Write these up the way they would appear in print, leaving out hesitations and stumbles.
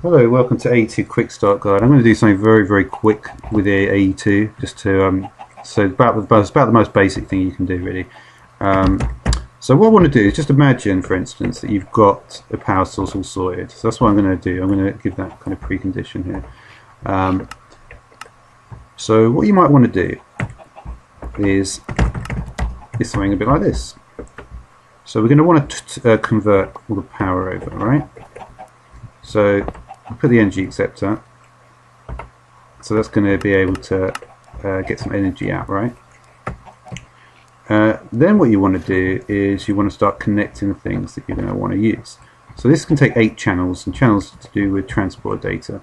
Hello, welcome to AE2 Quickstart Guide. I'm going to do something very quick with the AE2, just to so it's about the most basic thing you can do really. Um, so what I want to do is just imagine, for instance, that you've got a power source all sorted. So that's what I'm going to do. I'm going to give that kind of precondition here. So what you might want to do is something a bit like this. So we're going to want to convert all the power over, right? So I'll put the energy acceptor. So that's going to be able to get some energy out, right? Then what you want to do is you want to start connecting the things that you're going to want to use. So this can take 8 channels, and channels to do with transport data.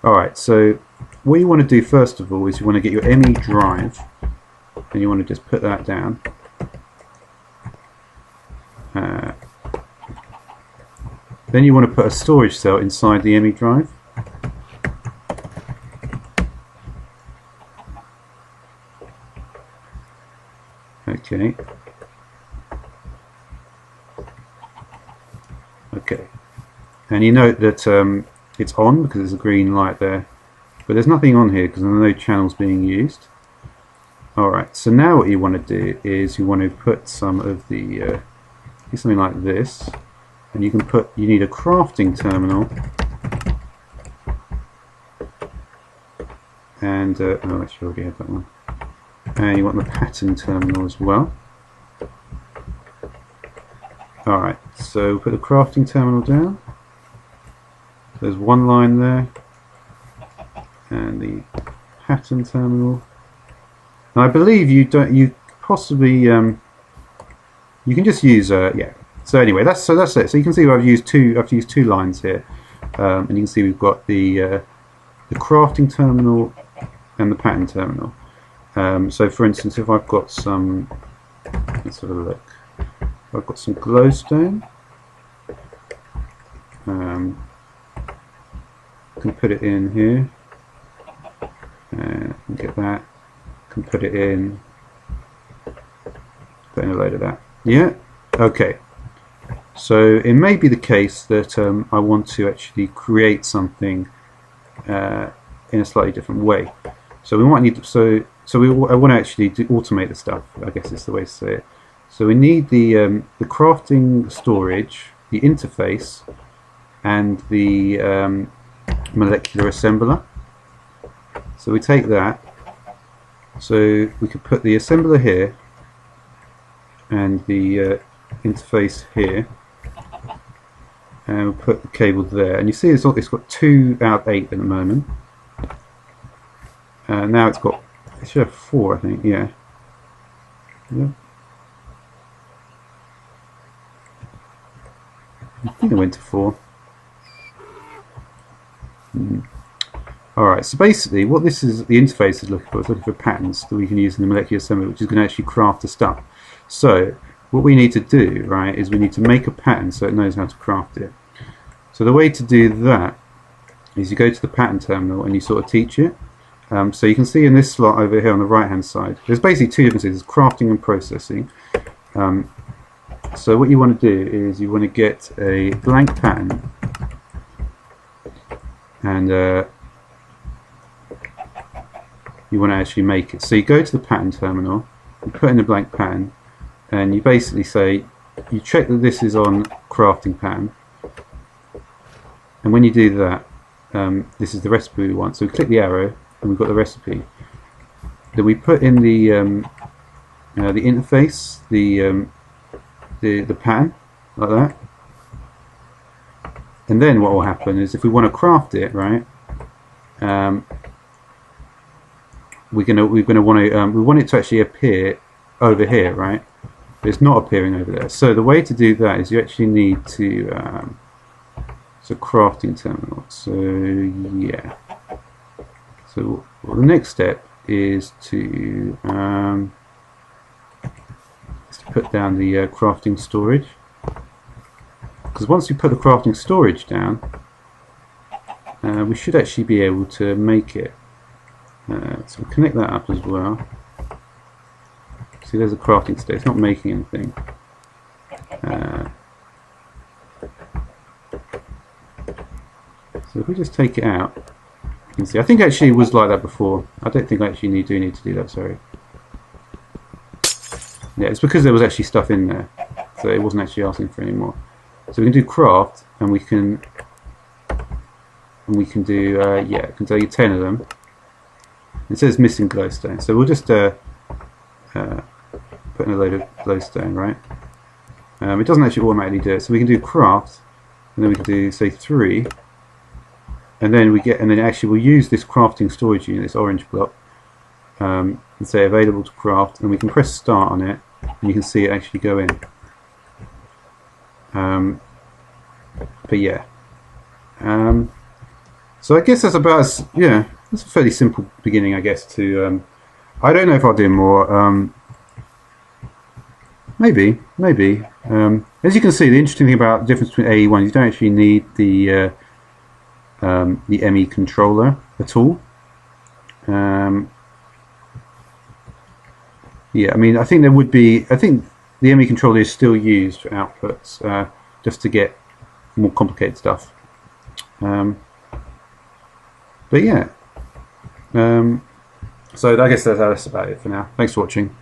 Alright, so what you want to do first of all is you want to get your ME drive, and you want to just put that down. Then you want to put a storage cell inside the ME drive. Okay. And you note that it's on because there's a green light there, but there's nothing on here because there are no channels being used. Alright, so now what you want to do is you want to put some of the something like this, and you need a crafting terminal, and oh, actually I already had that one, and you want the pattern terminal as well. Alright, so put the crafting terminal down. There's one line there, and the pattern terminal. Now I believe you possibly you can just use yeah. So anyway, that's it. So you can see I've used two lines here, and you can see we've got the crafting terminal and the pattern terminal. So for instance, if I've got some, let's have a look. I've got some glowstone. Can put it in here. Get that. Can put it in. Put in a load of that. Yeah. Okay. So it may be the case that I want to actually create something in a slightly different way. So we might need to, I want to actually automate the stuff. I guess is the way to say it. So we need the crafting storage, the interface, and the molecular assembler. So we take that. So we could put the assembler here and the interface here, and we'll put the cable there. And you see it's got 2 out of 8 at the moment. Now it should have 4, I think. Yeah. I think it went to 4. Alright, so basically what the interface is looking for is looking for patterns that we can use in the molecular assembly, which is going to actually craft the stuff. So what we need to do, right, is we need to make a pattern so it knows how to craft it. So the way to do that is you go to the pattern terminal and you sort of teach it. So you can see in this slot over here on the right hand side, there's basically 2 differences, crafting and processing. So what you want to do is you want to get a blank pattern, and you want to actually make it. So you go to the pattern terminal, you put in a blank pattern, and you basically say, you check that this is on crafting pattern, and when you do that, this is the recipe we want. So we click the arrow, and we've got the recipe. Then we put in the interface, the pattern, like that. And then what will happen is if we want to craft it, right, we want it to actually appear over here, right? But it's not appearing over there. So the way to do that is you actually need to it's a crafting terminal. So yeah. So the next step is to put down the crafting storage, because once we put the crafting storage down, we should actually be able to make it. So we'll connect that up as well. See, there's a crafting state. It's not making anything. So if we just take it out, you can see. I think actually it was like that before. I don't think I actually do need to do that. Sorry. Yeah, it's because there was actually stuff in there, so it wasn't actually asking for any more. So we can do craft, and we can do yeah, I can tell you 10 of them. It says missing glowstone, so we'll just put in a load of glowstone, right? It doesn't actually automatically do it, so we can do craft, and then we can do say 3, and then actually we'll use this crafting storage unit, this orange block, and say available to craft, and we can press start on it, and you can see it actually go in. But yeah, so I guess that's about yeah. That's a fairly simple beginning, I guess. To I don't know if I'll do more. Maybe. As you can see, the interesting thing about the difference between AE1 is you don't actually need the ME controller at all. Yeah, I mean, I think there would be. I think the ME controller is still used for outputs, just to get more complicated stuff. But yeah, so I guess that's about it for now. Thanks for watching.